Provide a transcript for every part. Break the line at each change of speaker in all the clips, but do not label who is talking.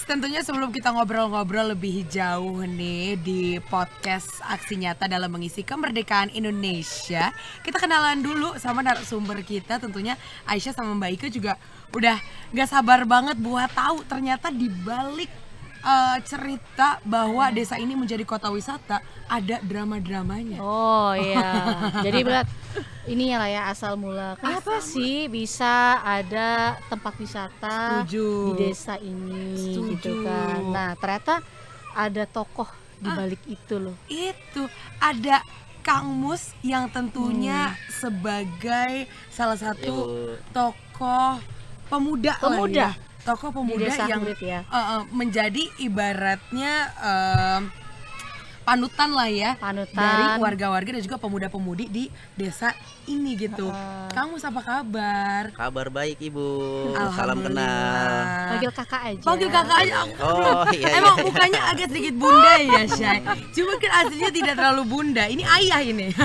tentunya sebelum kita ngobrol-ngobrol lebih jauh nih di podcast Aksi Nyata dalam mengisi kemerdekaan Indonesia, kita kenalan dulu sama narasumber kita. Tentunya Aisyah sama Mbak Ike juga udah gak sabar banget buat tahu ternyata di balik cerita bahwa desa ini menjadi kota wisata ada drama-dramanya.
Oh iya, jadi berat ini ya lah ya asal mula. Kenapa sih bisa ada tempat wisata di desa ini gitu kan? Nah ternyata ada tokoh di balik itu loh.
Itu ada Kang Mus yang tentunya sebagai salah satu tokoh pemuda. Lah ya. Tokoh pemuda yang menjadi ibaratnya panutan lah ya dari warga-warga dan juga pemuda-pemudi di desa ini gitu. Kang Mus apa kabar?
Kabar baik Ibu. Salam kenal.
Panggil kakak aja.
Panggil kakak aja.
Oh iya.
Emang mukanya agak sedikit bunda ya Syai. Cuma kan aslinya tidak terlalu bunda. Ini ayah ini.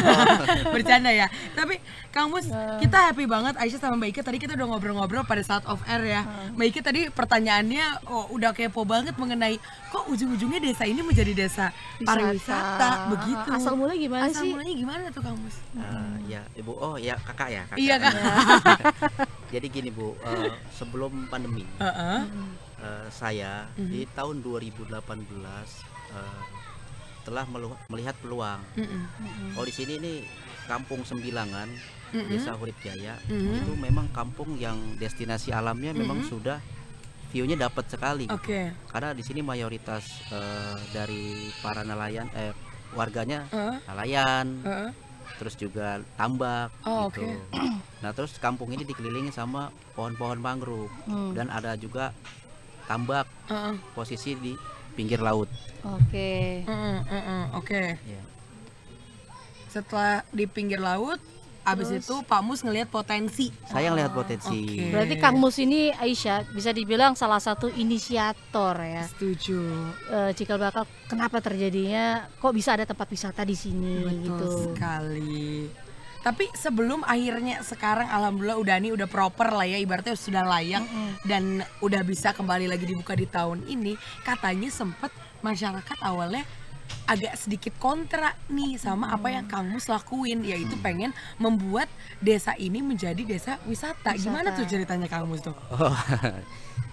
Bercanda ya. Tapi Kang Mus, kita happy banget Aisyah sama Mbak Ike tadi kita udah ngobrol-ngobrol pada saat off air ya. Mbak Ike tadi pertanyaannya udah kepo banget mengenai kok ujung-ujungnya desa ini menjadi desa pariwisata begitu.
Asal mulanya gimana sih?
Asal mulanya gimana tuh Kang Mus?
Ya Ibu, oh ya kakak ya. Kakak.
Iya Kak.
Jadi gini Bu, sebelum pandemi saya di tahun 2018 telah melihat peluang. Oh di sini nih Kampung Sembilangan, Desa Hurip Jaya, itu memang kampung yang destinasi alamnya memang sudah view-nya dapat sekali. Karena di sini mayoritas dari para nelayan warganya nelayan. Terus juga tambak gitu. Nah terus kampung ini dikelilingi sama pohon-pohon mangrove dan ada juga tambak posisi di pinggir laut. Ya.
Setelah di pinggir laut, abis itu Pak Mus ngelihat potensi.
Saya ngelihat potensi.
Berarti Kang Mus ini Aisyah bisa dibilang salah satu inisiator ya.
Setuju.
Cikal bakal kenapa terjadinya kok bisa ada tempat wisata di sini.
Betul
gitu.
sekali. Tapi sebelum akhirnya sekarang alhamdulillah udah proper lah ya, ibaratnya sudah layak dan udah bisa kembali lagi dibuka di tahun ini. Katanya sempat masyarakat awalnya agak sedikit kontra nih sama apa yang Kang Mus lakuin, yaitu pengen membuat desa ini menjadi desa wisata. Gimana tuh ceritanya Kang Mus tuh?
Oh,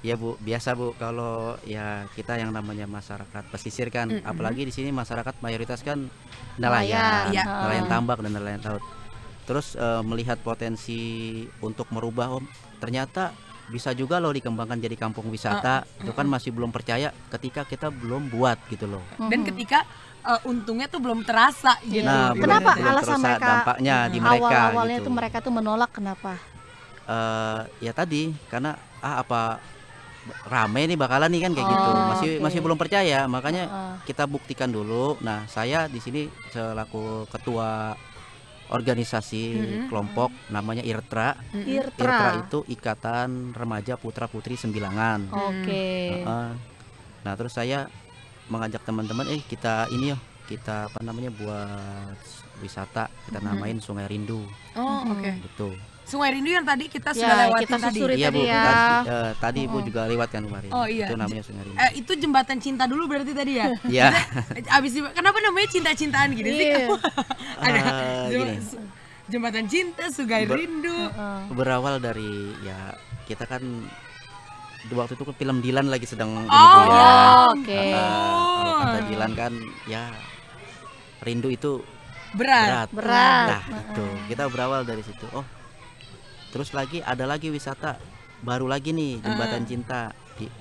ya Bu, biasa Bu, kalau ya kita yang namanya masyarakat pesisir kan, apalagi di sini masyarakat mayoritas kan nelayan, nelayan tambak dan nelayan laut. Terus melihat potensi untuk merubah, ternyata bisa juga loh dikembangkan jadi kampung wisata. Itu kan masih belum percaya ketika kita belum buat gitu loh.
Dan ketika untungnya tuh belum terasa gitu.
Nah,
kenapa
belum
alasan mereka
dampaknya di mereka
awalnya
gitu.
tuh mereka tuh menolak, kenapa?
Ya tadi karena apa rame nih bakalan nih kan kayak gitu. Masih belum percaya, makanya kita buktikan dulu. Nah, saya di sini selaku ketua organisasi kelompok namanya IRTRA. IRTRA itu Ikatan Remaja Putra Putri Sembilangan. Nah terus saya mengajak teman-teman, kita ini yuk, kita apa namanya buat wisata, kita namain Sungai Rindu. Gitu.
Sungai Rindu yang tadi kita sudah lewatin tadi.
Iya Bu, tadi Ibu juga lewat kan kemarin. Itu namanya Sungai Rindu.
Itu jembatan cinta dulu berarti tadi ya?
Iya.
Abis kenapa namanya cinta-cintaan gitu sih? Ada jembatan cinta, Sungai Rindu.
Berawal dari ya kita kan waktu itu film Dilan lagi sedang
Kalau
kata Dilan kan ya rindu itu berat. Nah itu kita berawal dari situ. Terus ada lagi wisata baru lagi nih, jembatan cinta.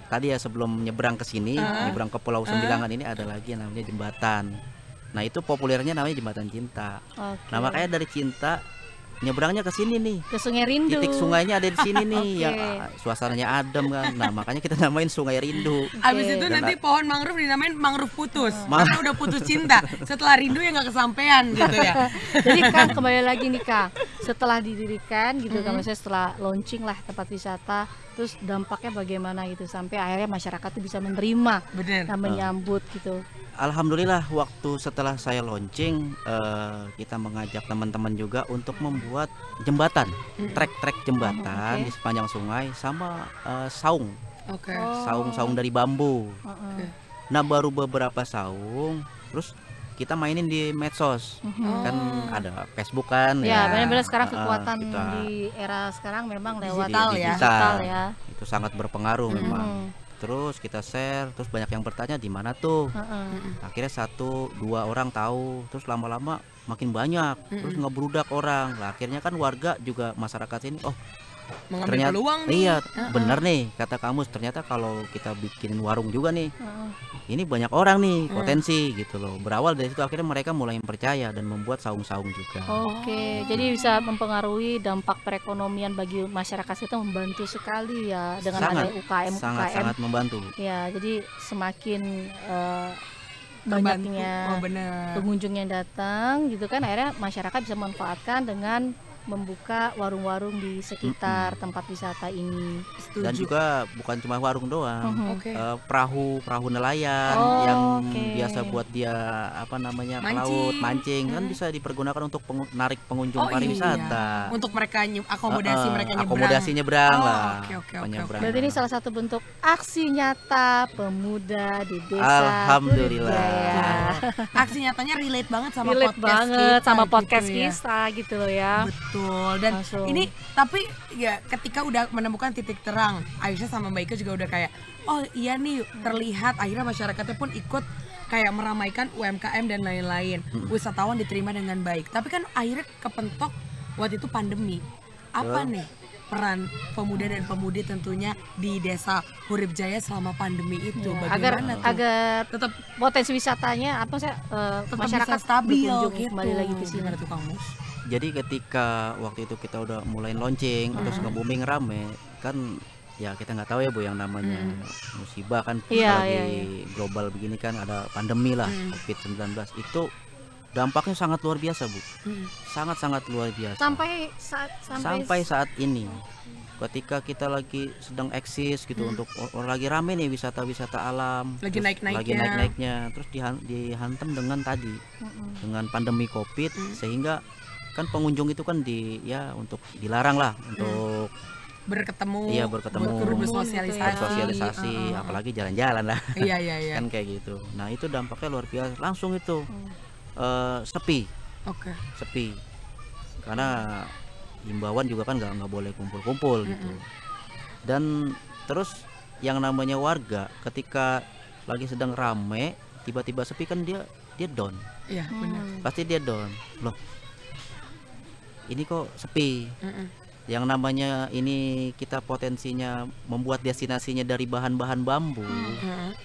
Tadi ya sebelum nyebrang ke sini, nyebrang ke Pulau Sembilangan ini ada lagi namanya jembatan. Nah itu populernya namanya jembatan cinta. Nah makanya dari cinta nyebrangnya ke sini nih,
ke Sungai Rindu.
Titik sungainya ada di sini nih, yang suasananya adem kan. Nah makanya kita namain Sungai Rindu.
Abis itu nanti pohon mangrove dinamain mangrove putus, karena udah putus cinta. Setelah rindu ya nggak kesampean gitu ya.
Jadi Kang kembali lagi nih Kang, setelah didirikan gitu kan, maksudnya setelah launching lah tempat wisata, terus dampaknya bagaimana gitu sampai akhirnya masyarakat tuh bisa menerima dan menyambut gitu.
Alhamdulillah waktu setelah saya launching kita mengajak teman-teman juga untuk membuat jembatan, trek jembatan di sepanjang sungai sama saung.
Oke.
Saung-saung dari bambu.
Oke.
Nah baru beberapa saung, terus kita mainin di medsos, kan ada Facebook kan.
Ya, benar-benar sekarang kekuatan
kita
di era sekarang memang lewat
Digital
ya.
itu sangat berpengaruh memang. Terus kita share, terus banyak yang bertanya di mana tuh. Akhirnya 1-2 orang tahu, terus lama-lama makin banyak, terus ngebrudak orang. Lah akhirnya kan warga juga masyarakat sini, oh
Mengambil
ternyata
peluang nih.
iya bener nih kata kamu, ternyata kalau kita bikin warung juga nih, ini banyak orang nih potensi gitu loh. Berawal dari situ akhirnya mereka mulai percaya dan membuat saung-saung juga.
Oke, jadi bisa mempengaruhi dampak perekonomian bagi masyarakat itu, membantu sekali ya dengan ada UKM.
Sangat membantu.
Ya, jadi semakin
Terbantu.
banyaknya
bener.
pengunjung yang datang gitu kan, akhirnya masyarakat bisa memanfaatkan dengan membuka warung-warung di sekitar tempat wisata ini.
Dan juga bukan cuma warung doang,
Oke.
perahu nelayan yang biasa buat dia apa namanya ke laut mancing kan bisa dipergunakan untuk menarik pengunjung pariwisata.
Untuk mereka akomodasi mereka nyebrang.
Akomodasi nyebrang lah.
Oke.
Penyebrang.
Berarti ini salah satu bentuk aksi nyata pemuda di desa.
Alhamdulillah.
Huribjaya.
Aksi nyatanya relate banget sama
Relate
podcast
banget
kita,
sama
gitu
podcast
ya.
kita gitu loh ya.
Betul. Dan
Langsung.
ini tapi ya ketika udah menemukan titik terang, Aisyah sama Mbak Ika juga udah kayak, oh iya nih terlihat akhirnya masyarakatnya pun ikut kayak meramaikan UMKM dan lain-lain. Wisatawan diterima dengan baik. Tapi kan akhirnya kepentok waktu itu pandemi. Apa nih peran pemuda dan pemudi tentunya di desa Huribjaya selama pandemi itu? Bagaimana tuh?
agar
Tetap
potensi wisatanya apa sih masyarakat
bisa stabil
berkunjung
gitu.
kembali lagi ke sini.
Gimana tuh Kang Mus?
Jadi ketika waktu itu kita udah mulai launching terus nge-booming rame kan, ya kita nggak tahu ya Bu yang namanya musibah kan, apalagi global begini kan, ada pandemi lah COVID-19 itu dampaknya sangat luar biasa Bu, sangat luar biasa. Sampai saat ini ketika kita lagi sedang eksis gitu untuk lagi rame nih wisata alam,
Lagi
terus
naik-naiknya.
terus dihantam dengan tadi dengan pandemi COVID sehingga kan pengunjung itu kan untuk dilarang lah untuk
berketemu,
bersosialisasi, apalagi jalan-jalan lah.
Iya.
Kan kayak gitu. Nah itu dampaknya luar biasa, langsung itu sepi.
Oke.
Sepi karena himbauan juga kan nggak boleh kumpul-kumpul gitu. Dan terus yang namanya warga ketika lagi sedang rame tiba-tiba sepi kan dia down.
Iya benar.
Pasti dia down. Loh, ini kok sepi. Yang namanya ini kita potensinya membuat destinasinya dari bahan-bahan bambu.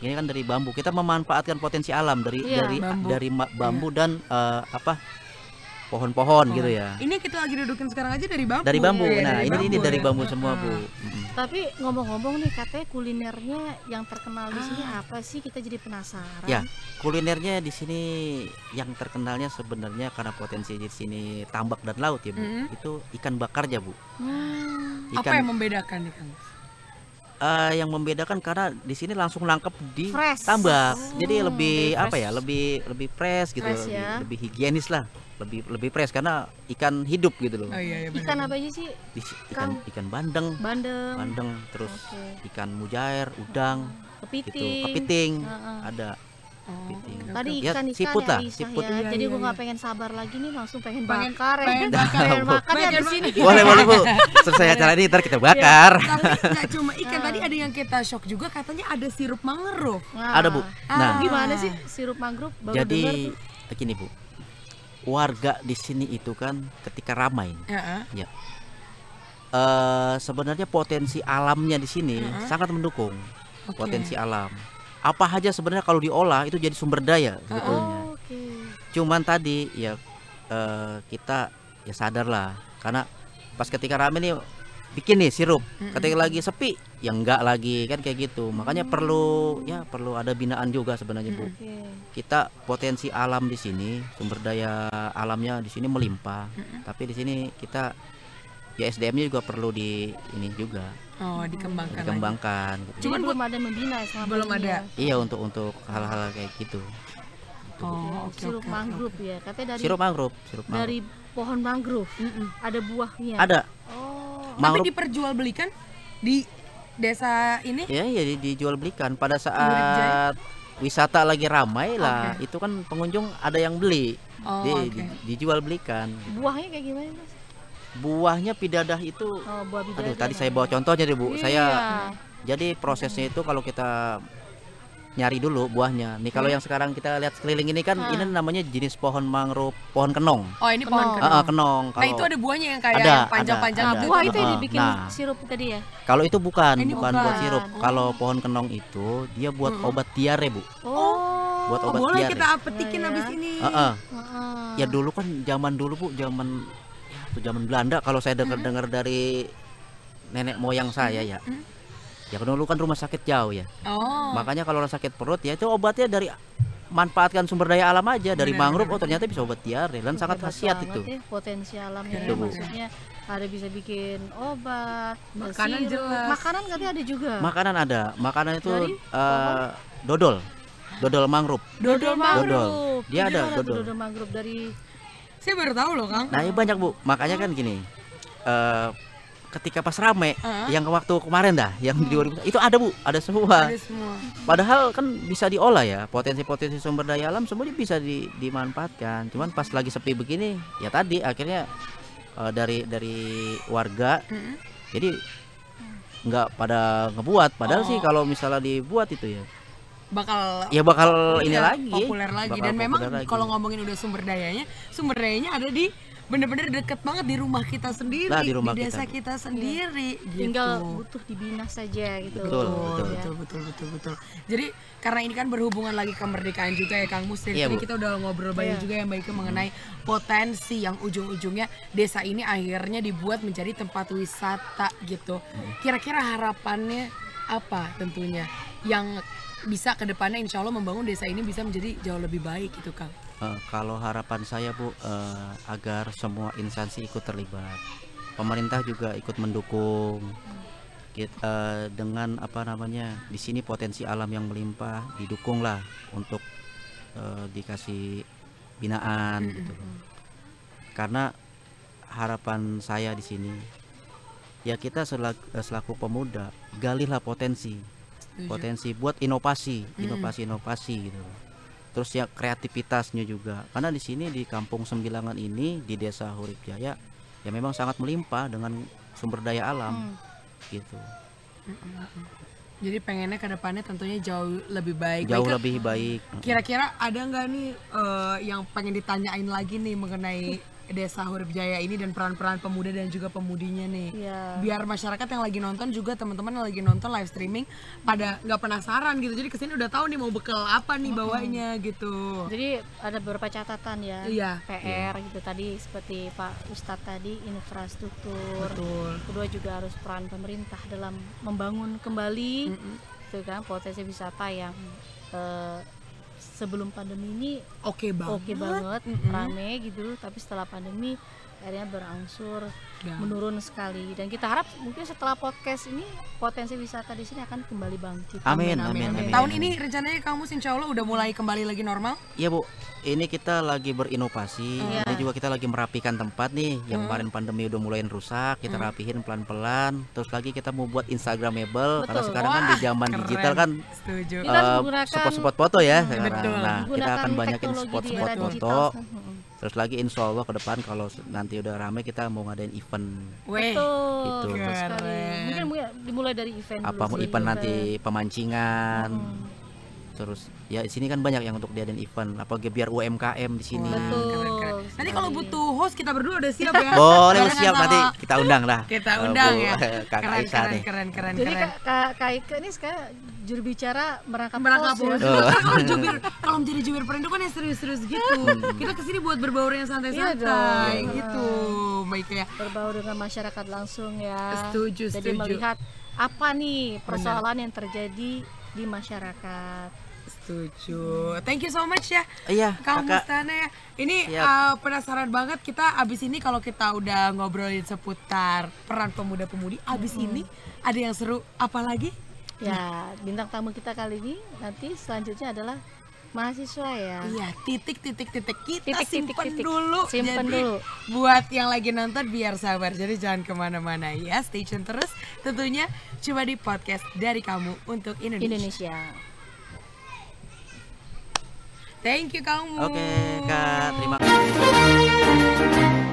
Ini kan dari bambu. Kita memanfaatkan potensi alam dari bambu dan pohon-pohon gitu ya.
Ini kita lagi dudukin sekarang aja dari bambu.
Dari bambu.
Ya,
Nah, ini dari bambu semua, Bu.
Tapi ngomong-ngomong nih, katanya kulinernya yang terkenal di sini apa sih? Kita jadi penasaran.
Ya, kulinernya di sini yang terkenalnya sebenarnya karena potensi di sini tambak dan laut ya, Bu. Itu ikan bakarnya, Bu.
Apa yang membedakan nih, Kang?
Yang membedakan karena di sini langsung nangkep di
Fresh.
tambak. Jadi lebih
fresh.
lebih fresh gitu,
Fresh ya.
lebih higienis lah. Lebih fresh karena ikan hidup gitu loh.
Oh, iya, bener.
Ikan apa aja sih?
Ikan bandeng, terus ikan mujair, udang, kepiting, ada.
Tadi
Ya,
ikan
siput lah,
ya, Aisyah
siput.
ya.
Iya,
Jadi
iya,
gue nggak
iya.
pengen sabar lagi nih, langsung pengen
Pengen
bakar ya.
bakar ya.
Pengen makan ya di sini.
Boleh Bu. Selesai acara ini ntar kita bakar.
Tapi nggak cuma ikan, tadi ada yang kita shock juga katanya ada sirup mangrove.
Ada Bu. Nah,
Gimana sih sirup mangrove? Baru dengar
jadi
tuh.
begini Bu. Warga di sini itu kan ketika ramai, ya. Sebenarnya potensi alamnya di sini sangat mendukung. Potensi alam. Apa aja sebenarnya kalau diolah itu jadi sumber daya sebetulnya. Cuman tadi ya kita ya sadar lah karena pas ketika rame nih bikin nih sirup, ketika lagi sepi ya enggak lagi kan kayak gitu. Makanya perlu ada binaan juga sebenarnya Bu. Kita potensi alam di sini, sumber daya alamnya di sini melimpah. Tapi di sini kita ya SDM-nya juga perlu ini juga. Dikembangkan. Gitu.
Cuman belum ada membina selama
Belum
ini
ada.
ya.
Iya untuk hal-hal kayak gitu.
Sirup mangrove ya. Katanya
Sirup mangrove.
Dari pohon mangrove. Ada buahnya.
Ada.
Oh.
Tapi diperjualbelikan di desa ini?
Ya, ya dijual belikan pada
Hurip Jaya?
saat wisata lagi ramai lah. Itu kan pengunjung ada yang beli.
Oh,
Dijual belikan.
Buahnya kayak gimana Mas?
Buahnya pidadah itu.
Oh, buah bidadari.
Aduh, tadi saya bawa contohnya deh, Bu.
Iya.
Saya jadi prosesnya itu kalau kita nyari dulu buahnya. Nih kalau yang sekarang kita lihat sekeliling ini kan ini namanya jenis pohon mangrove, pohon kenong.
Oh, ini pohon
Kenong.
kenong.
Kenong.
Nah, itu ada buahnya yang kayak
Ada,
yang panjang-panjang
Nah,
gitu.
buah itu yang dibikin
Nah.
sirup tadi ya?
Kalau itu bukan,
Ini
bukan
bukan.
buat sirup. Kalau pohon kenong itu dia buat obat diare, Bu. Buat
Oh,
obat
boleh
diare.
kita petikin
Iya,
abis
ya.
ini.
Heeh.
Ya dulu kan zaman dulu, Bu, zaman Belanda kalau saya dengar dari nenek moyang saya ya. Ya dulu kan rumah sakit jauh ya.
Oh.
Makanya kalau orang sakit perut ya itu obatnya dari manfaatkan sumber daya alam aja dari mangrove. Oh ternyata bisa obat diare dan sangat
Hebat
khasiat
banget
itu.
ya, potensi alamnya
Itu, Bu.
maksudnya ada bisa bikin obat,
Makanan
sirup.
jelas.
Makanan katanya ada juga.
Makanan ada, makanan itu
Dari
dodol, dodol mangrove.
Dodol mangrove.
Dodol. Dia ada
Gimana tuh
dodol.
dodol mangrove dari
Saya baru tahu loh, Kang.
Nah ini banyak, Bu, makanya kan gini. Ketika pas rame, yang waktu kemarin dah, yang di 2000 itu ada, Bu, ada semua.
Ada semua.
Padahal kan bisa diolah ya, potensi-potensi sumber daya alam semuanya bisa dimanfaatkan. Cuman pas lagi sepi begini, ya tadi akhirnya dari warga, jadi nggak pada ngebuat. Padahal sih kalau misalnya dibuat itu ya
bakal
ini
iya,
lagi,
populer lagi.
bakal
Dan memang
populer lagi.
kalau ngomongin udah sumber dayanya ada di bener-bener deket banget di rumah kita sendiri,
Nah, di rumah
desa
kita.
kita sendiri gitu.
tinggal butuh dibina saja gitu.
Betul,
Betul. Jadi karena ini kan berhubungan lagi kemerdekaan juga ya Kang Mus. Dari
Iya,
tadi
Bu.
kita udah ngobrol banyak juga yang baiknya mengenai potensi yang ujung-ujungnya desa ini akhirnya dibuat menjadi tempat wisata gitu. Kira-kira harapannya apa tentunya yang bisa kedepannya insya Allah membangun desa ini bisa menjadi jauh lebih baik gitu Kang.
Kalau harapan saya, Bu, agar semua instansi ikut terlibat, pemerintah juga ikut mendukung, dengan apa namanya, di sini potensi alam yang melimpah, didukung lah untuk dikasih binaan gitu. Karena harapan saya di sini, ya kita selaku pemuda, galilah potensi buat inovasi gitu. Terus ya kreativitasnya juga, karena di sini di Kampung Sembilangan ini di Desa Hurip Jaya ya memang sangat melimpah dengan sumber daya alam gitu.
Jadi pengennya ke depannya tentunya jauh lebih baik.
Jauh
Baiknya,
lebih baik.
kira-kira ada nggak nih yang pengen ditanyain lagi nih mengenai Desa Hurip Jaya ini dan peran-peran pemuda dan juga pemudinya nih.
Iya.
Biar masyarakat yang lagi nonton juga teman-teman yang lagi nonton live streaming pada nggak penasaran gitu. Jadi kesini udah tahu nih mau bekal apa nih bawanya gitu.
Jadi ada beberapa catatan ya,
Iya.
PR gitu tadi seperti Pak Ustadz tadi, infrastruktur.
Betul.
Kedua juga harus peran pemerintah dalam membangun kembali itu kan potensi wisata yang sebelum pandemi ini
Oke banget.
rame gitu, tapi setelah pandemi akhirnya berangsur
Ya.
menurun sekali, dan kita harap mungkin setelah podcast ini potensi wisata di sini akan kembali bangkit.
Amin.
Tahun ini rencananya kamu insya Allah udah mulai kembali lagi normal?
Iya, Bu, ini kita lagi berinovasi.
Iya.
Ini juga kita lagi merapikan tempat nih. Yang kemarin pandemi udah mulai rusak, kita rapihin pelan-pelan. Terus lagi kita mau buat Instagramable, karena
Betul.
sekarang kan di zaman
Keren.
digital kan
Setuju.
Kita harus menggunakan
spot-spot foto ya sekarang.
betul.
Nah, kita
Menggunakan
akan banyakin
teknologi di
spot-spot
era
foto.
digital.
Terus lagi insya Allah ke depan kalau nanti udah rame kita mau ngadain event.
Weh.
Betul,
Gitu.
betul sekali.
Keren.
Mungkin dimulai dari event
Apa
dulu
mau
sih.
event nanti pemancingan. Terus ya di sini kan banyak yang untuk diadain event, apa biar UMKM di sini.
Betul.
Keren. Nanti kalau
sekali.
butuh host kita berdua udah siap ya.
Boleh,
Barengan
siap,
sama-
nanti kita undang lah.
Kita undang
Bu,
ya.
Kak Aisyah nih.
Keren.
Jadi Kak Ika ini sekarang juru bicara merangkap
Merangkap
host ya.
bos. Kalau menjadi jubir perindo kan yang serius-serius gitu. Kita kesini buat berbaur yang santai-santai
Iya dong.
gitu. Baik ya.
Berbaur dengan masyarakat langsung ya.
Setuju,
Jadi
setuju.
melihat apa nih persoalan yang terjadi di masyarakat.
Setuju. Thank you so much ya.
Iya,
Kang
Kakak.
Mustana ya. Ini
Siap.
penasaran banget kita abis ini kalau kita udah ngobrolin seputar peran pemuda-pemudi, abis ini ada yang seru apa lagi?
Ya, bintang tamu kita kali ini nanti selanjutnya adalah mahasiswa ya.
Iya, titik kita simpen
titik.
dulu.
Simpen
Jadi,
dulu.
buat yang lagi nonton biar sabar, jadi jangan kemana-mana ya. Stay tune terus, tentunya cuma di podcast dari kamu untuk Indonesia.
Thank you kamu.
Oke, Kak, terima kasih.